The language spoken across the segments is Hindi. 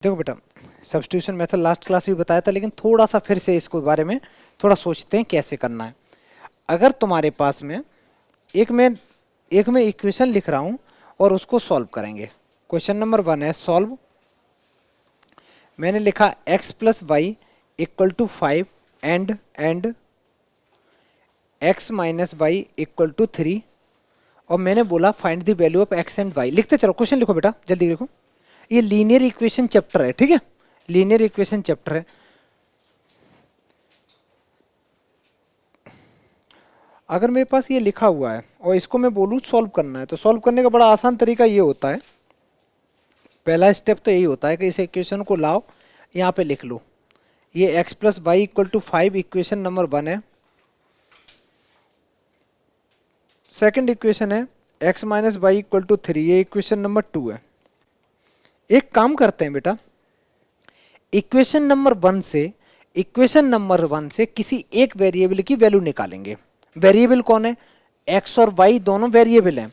देखो बेटा, सब्स्टिट्यूशन मेथड लास्ट क्लास में भी बताया था, लेकिन थोड़ा सा फिर से इसको बारे में थोड़ा सोचते हैं कैसे करना है। अगर तुम्हारे पास में एक में इक्वेशन लिख रहा हूं और उसको सॉल्व करेंगे। क्वेश्चन नंबर 1 है सॉल्व। मैंने लिखा x plus Y equal to 5 and x minus Y equal to 3, और मैंने बोला find the value of x and y। लिखते चलो, क्वेश्चन लिखो बेटा, जल्दी लिखो। ये लीनियर इक्वेशन चैप्टर है, ठीक है, लीनियर इक्वेशन चैप्टर है। अगर मेरे पास ये लिखा हुआ है और इसको मैं बोलूँ सॉल्व करना है, तो सॉल्व करने का बड़ा आसान तरीका ये होता है। पहला स्टेप तो यही होता है कि इस इक्वेशन को लाओ, यहाँ पे लिख लो। ये x plus Y equal to 5 equation number 1 है। सेकंड इक्वेशन है x minus Y equal to 3, ये इक्वेशन नंबर 2 है। एक काम करते हैं बेटा, इक्वेशन नंबर 1 से किसी एक वेरिएबल की वैल्यू निकालेंगे। वेरिएबल कौन है? x और y दोनों वेरिएबल हैं।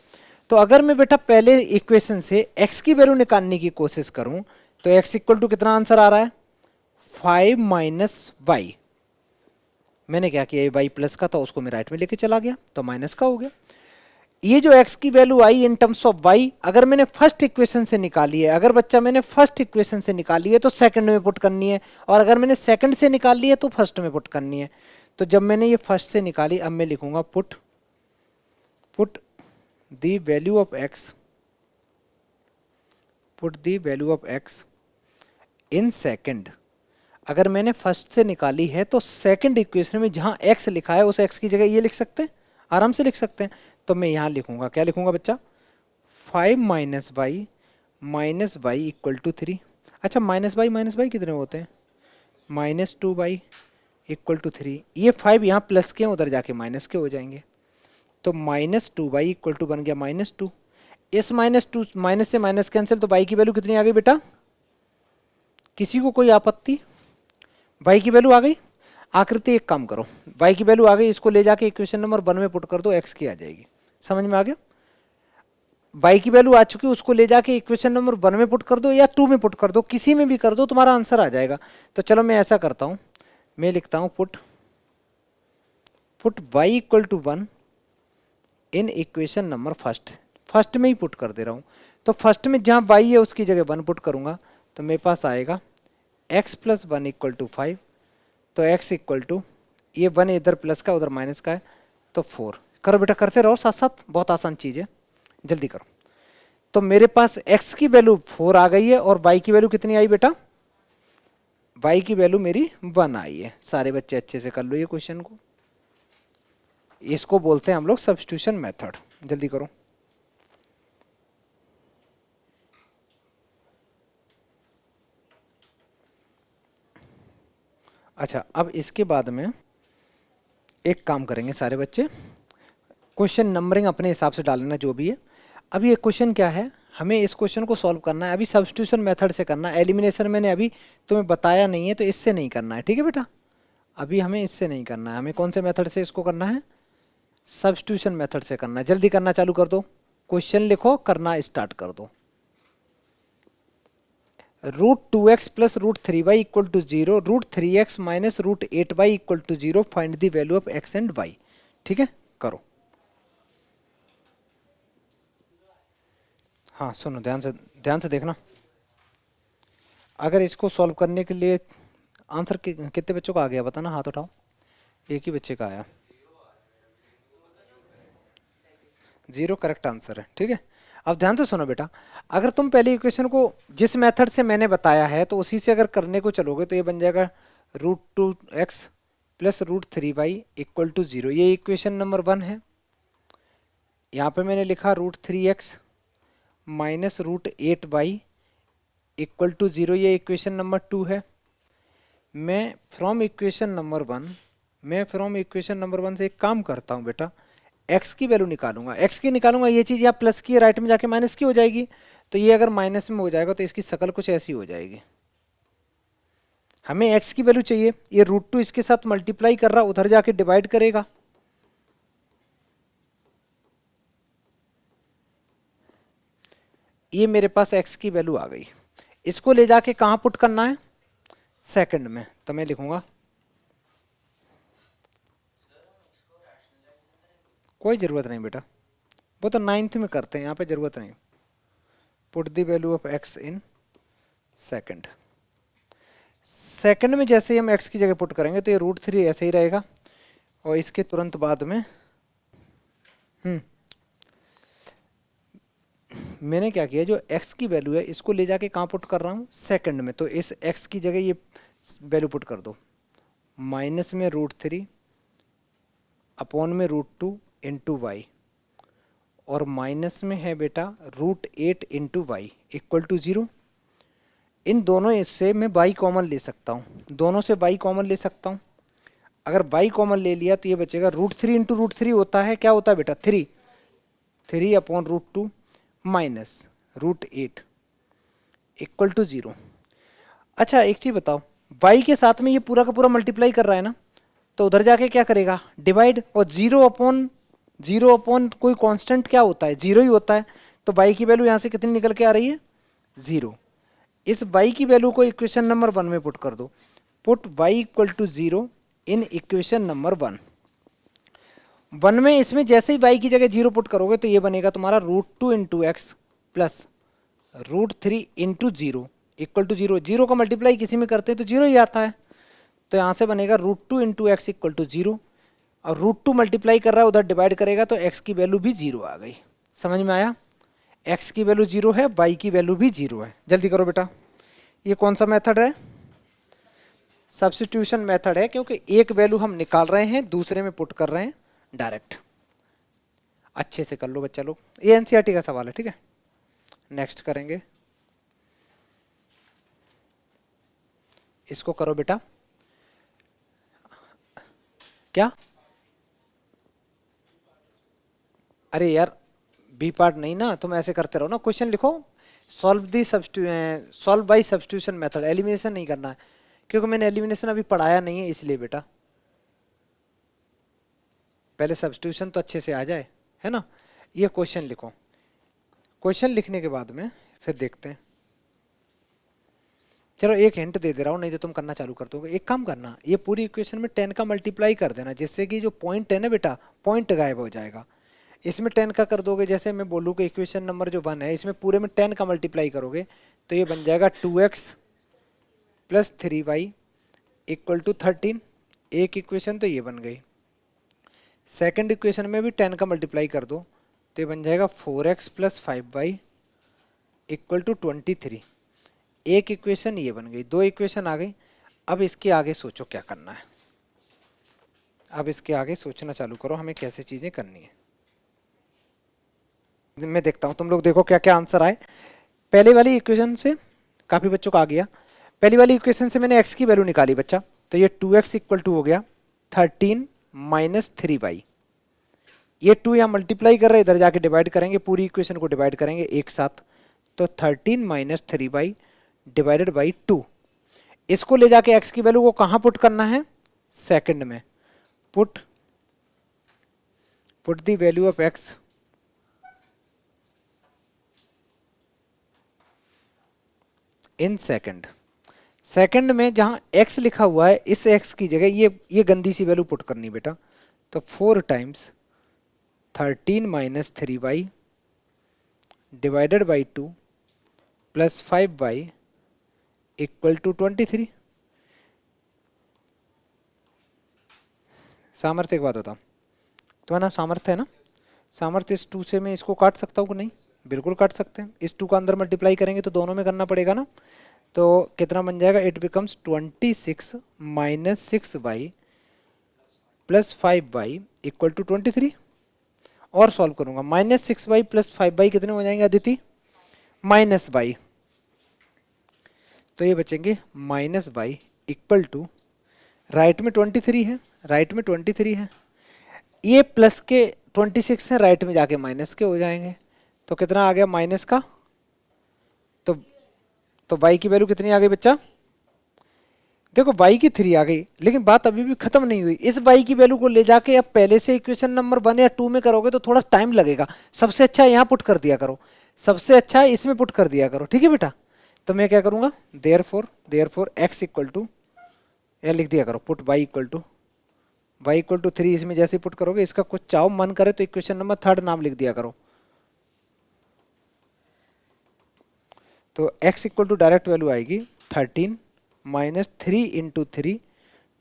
तो अगर मैं बेटा पहले इक्वेशन से x की वैल्यू निकालने की कोशिश करूं, तो x इक्वल टू कितना आंसर आ रहा है? 5 माइनस वाई। मैंने क्या किया, y प्लस का था उसको मैं राइट में लेके चला गया, तो माइनस का हो गया। ये जो x की value I in terms of y, अगर मैंने फर्स्ट इक्वेशन से निकाली है, अगर बच्चा मैंने फर्स्ट इक्वेशन से निकाली है तो सेकंड में पुट करनी है, और अगर मैंने सेकंड से निकाली है तो फर्स्ट में पुट करनी है। तो जब मैंने ये फर्स्ट से निकाली, अब मैं लिखूंगा put the value of x, put the value of x in second. अगर मैंने फर्स्ट से निकाली है तो सेकंड इक्वेशन में जहां x लिखा है उस x की जगह ये लिख सकते हैं, आराम से लिख सकते हैं। तो मैं यहां लिखूंगा, क्या लिखूंगा बच्चा? 5 माइनस वाई इक्वल टू 3। अच्छा, माइनस वाई कितने होते हैं? -2y equal to 3। ये 5 यहाँ प्लस के हैं, उधर जाके माइनस के हो जाएंगे। तो -2y इक्वल टू बन गया -2। इस -2 माइनस से माइनस कैंसिल, तो y की वैल्यू कितनी आ गई बेटा? किसी को कोई आपत्ति? y की वैल्यू आ गई। आकृति एक काम करो, y की वैल्यू आ गई, इसको ले जाके इक्वेशन नंबर 1 में पुट कर दो, x की आ जाएगी। समझ में आ गया? y की वैल्यू आ चुकी है, उसको ले जाके इक्वेशन नंबर 1 में पुट कर दो या 2 में पुट कर दो, किसी में भी कर दो, तुम्हारा आंसर आ जाएगा। तो चलो मैं ऐसा करता हूं, मैं लिखता हूं put y equal to 1 in equation number first में ही पुट कर दे रहा हूं। तो फर्स्ट में जहां y है उसकी जगह 1 पुट करूंगा, तो मेरे पास आएगा x प्लस 1 इक्वल टू 5। तो x इक्वल टू, ये 1 इधर प्लस का उधर माइनस का है, तो 4। करो बेटा, करते रहो साथ साथ, बहुत आसान चीज़ है, जल्दी करो। तो मेरे पास x की वैल्यू 4 आ गई है, और y की वैल्यू कितनी आई बेटा? y की वैल्यू मेरी 1 आई है। सारे बच्चे अच्छे से कर लो ये क्वेश्चन को। इसको बोलते हैं हम लोग सब्स्टिट्यूशन मेथड। जल्दी करो। अच्छा, अब इसके बाद में एक काम करेंगे सारे बच्चे, क्वेश्चन नंबरिंग अपने हिसाब से डालना जो भी है। अब ये क्वेश्चन क्या है, हमें इस क्वेश्चन को सॉल्व करना है। अभी सब्स्टिट्यूशन मेथड से करना है, एलिमिनेशन मैंने अभी तुम्हें बताया नहीं है, तो इससे नहीं करना है, ठीक है बेटा? अभी हमें इससे नहीं करना है, हमें कौन से मेथड से इसको करना है? सब्स्टिट्यूशन मेथड से करना है। जल्दी करना चालू कर दो, क्वेश्चन लिखो, करना स्टार्ट कर दो। √2x plus √3y equal to 0, √3x minus √8y equal to 0, find the value of x and y। ठीक है, करो। हाँ सुनो, ध्यान से देखना। अगर इसको सॉल्व करने के लिए आंसर कितने बच्चों का आ गया बताना, हाथ उठाओ। एक ही बच्चे का आया, 0 करेक्ट आंसर है, ठीक है। अब ध्यान से सुनो बेटा, अगर तुम पहले इक्वेशन को जिस मेथड से मैंने बताया है तो उसी से अगर करने को चलोगे तो ये बन जाएगा √2x plus √3y equal to 0। ये इक्वेशन नंबर 1 है। यहाँ पे मैंने लिखा √3x minus √8y equal to 0, ये इक्वेशन नंबर 2 है। मैं फ्रॉम इक्वेशन नंबर 1 से एक काम करता हूँ बेटा, x की वैल्यू निकालूंगा, x की निकालूंगा, ये चीज़ यहाँ प्लस की राइट में जाके माइनस की हो जाएगी। तो ये अगर माइनस में हो जाएगा तो इसकी शक्ल कुछ ऐसी हो जाएगी। हमें x की वैल्यू चाहिए, ये √2 इसके साथ मल्टीप्लाई कर रहा, उधर जाके डिवाइड करेगा। ये मेरे पास x की वैल्यू आ गई। इसको ले जाके कहाँ पुट करना है, सेकंड में। तो मैं लिखूंगा, कोई जरूरत नहीं बेटा, वो तो 9th में करते हैं, यहाँ पे जरूरत नहीं। Put the value of x in second. Second में जैसे ही हम x की जगह पुट करेंगे तो ये √3 ऐसे ही रहेगा, और इसके तुरंत बाद में मैंने क्या किया, जो x की वैल्यू है इसको ले जाके कहाँ पुट कर रहा हूँ, सेकंड में। तो इस x की जगह ये वैल्यू पुट कर दो, माइनस में √3 अपॉन में √2 इंटू वाई, और माइनस में है बेटा √8 इंटू वाई इक्वल टू 0। इन दोनों से मैं y कॉमन ले सकता हूँ, दोनों से y कॉमन ले सकता हूँ। अगर y कॉमन ले लिया तो ये बचेगा √3 इंटू √3 होता है, क्या होता है बेटा, 3 अपॉन √2 माइनस √8 इक्वल टू 0। अच्छा एक चीज़ बताओ, y के साथ में ये पूरा का पूरा मल्टीप्लाई कर रहा है ना, तो उधर जाके क्या करेगा, डिवाइड, और 0 अपॉन कोई कांस्टेंट क्या होता है, 0 ही होता है। तो y की वैल्यू यहाँ से कितनी निकल के आ रही है, 0। इस y की वैल्यू को इक्वेशन नंबर 1 में पुट कर दो, put y equal to 0 in equation number 1 में। इसमें जैसे ही y की जगह 0 पुट करोगे तो ये बनेगा तुम्हारा √2 into X plus √3 into 0 equal to 0। 0 का मल्टीप्लाई किसी में करते हैं तो 0 ही आता है, तो यहाँ से बनेगा √2 इंटू एक्स इक्वल टू 0। और √2 मल्टीप्लाई कर रहा है, उधर डिवाइड करेगा तो x की वैल्यू भी 0 आ गई। समझ में आया, x की वैल्यू 0 है, y की वैल्यू भी 0 है। जल्दी करो बेटा, ये कौन सा मेथड है, सब्स्टिट्यूशन मेथड है, क्योंकि एक वैल्यू हम निकाल रहे हैं दूसरे में पुट कर रहे हैं डायरेक्ट। अच्छे से कर लो बच्चा लोग, ये एनसीईआरटी का सवाल है, ठीक है। नेक्स्ट करेंगे, इसको करो बेटा, क्या, अरे यार बी पार्ट नहीं ना, तुम ऐसे करते रहो ना, क्वेश्चन लिखो, solve by substitution method, elimination नहीं करना है, क्योंकि मैंने एलिमिनेशन अभी पढ़ाया नहीं है इसलिए बेटा। पहले सब्स्टिट्यूशन तो अच्छे से आ जाए, है ना। ये क्वेश्चन लिखो, क्वेश्चन लिखने के बाद में फिर देखते हैं। चलो एक हिंट दे दे रहा हूँ, नहीं तो तुम करना चालू कर दोगे। एक काम करना, ये पूरी इक्वेशन में 10 का मल्टीप्लाई कर देना, जिससे कि जो पॉइंट है ना बेटा, पॉइंट गायब हो जाएगा। इसमें 10 का कर दोगे, जैसे मैं बोलूँ कि इक्वेशन नंबर जो 1 है इसमें पूरे में 10 का मल्टीप्लाई करोगे तो ये बन जाएगा 2x plus 3y equal to 13। एक इक्वेशन तो ये बन गई। सेकंड इक्वेशन में भी 10 का मल्टीप्लाई कर दो तो ये बन जाएगा 4x plus 5y equal to 23। एक इक्वेशन ये बन गई, दो इक्वेशन आ गई। अब इसके आगे सोचो क्या करना है, अब इसके आगे सोचना चालू करो हमें कैसे चीज़ें करनी है। मैं देखता हूँ, तुम लोग देखो क्या क्या आंसर आए। पहले वाली इक्वेशन से काफ़ी बच्चों का आ गया। पहली वाली इक्वेशन से मैंने x की वैल्यू निकाली बच्चा, तो ये 2x इक्वल टू हो गया 13 माइनस 3y। ये 2 यहाँ मल्टीप्लाई कर रहे हैं, इधर जाके डिवाइड करेंगे, पूरी इक्वेशन को डिवाइड करेंगे एक साथ, तो 13 माइनस 3y डिवाइडेड बाई 2। इसको ले जाके x की वैल्यू को कहाँ पुट करना है, सेकंड में। Put the value of x in second. Second में जहां x लिखा हुआ है इस x की जगह ये गंदी सी वैल्यू पुट करनी बेटा, तो 4 times 13 minus 3y divided by 2 plus 5y equal to 23। सामर्थ्य एक बात होता, तुम्हारा नाम सामर्थ्य है ना, सामर्थ्य इस 2 से मैं इसको काट सकता हूँ कि नहीं, बिल्कुल काट सकते हैं। इस 2 का अंदर मल्टीप्लाई करेंगे तो दोनों में करना पड़ेगा ना, तो कितना बन जाएगा, it becomes 26 minus 6y plus 5y equal to 23। और सॉल्व करूंगा, माइनस 6y प्लस 5y कितने हो जाएंगे अदिति, माइनस y, तो ये बचेंगे minus y equal to, right में 23 है, राइट में 23 है, ये प्लस के 26 है, राइट में जाके माइनस के हो जाएंगे, तो कितना आ गया माइनस का, तो y की वैल्यू कितनी आ गई बच्चा, देखो y की 3 आ गई, लेकिन बात अभी भी खत्म नहीं हुई। इस y की वैल्यू को ले जाके अब पहले से इक्वेशन नंबर 1 या 2 में करोगे तो थोड़ा टाइम लगेगा। सबसे अच्छा यहाँ पुट कर दिया करो, सबसे अच्छा इसमें पुट कर दिया करो, ठीक है बेटा। तो मैं क्या करूँगा, there four X equal to, या लिख दिया करो पुट वाई इक्वल टू 3, इसमें जैसे पुट करोगे इसका कुछ चाहो मन करे तो इक्वेशन नंबर 3 नाम लिख दिया करो। तो x equal to direct value आएगी 13 माइनस 3 × 3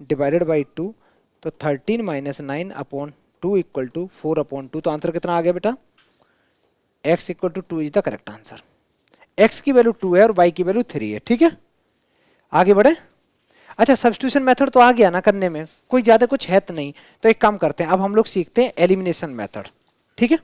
डिवाइडेड बाई 2, तो 13 माइनस 9 अपॉन 2 इक्वल टू 4/2। तो आंसर कितना आ गया बेटा, x equal to 2 is the correct answer. x की वैल्यू 2 है और y की वैल्यू 3 है, ठीक है। आगे बढ़े। अच्छा, सब्स्टिट्यूशन मेथड तो आ गया ना करने में, कोई ज्यादा कुछ है तो नहीं। तो एक काम करते हैं, अब हम लोग सीखते हैं एलिमिनेशन मेथड, ठीक है।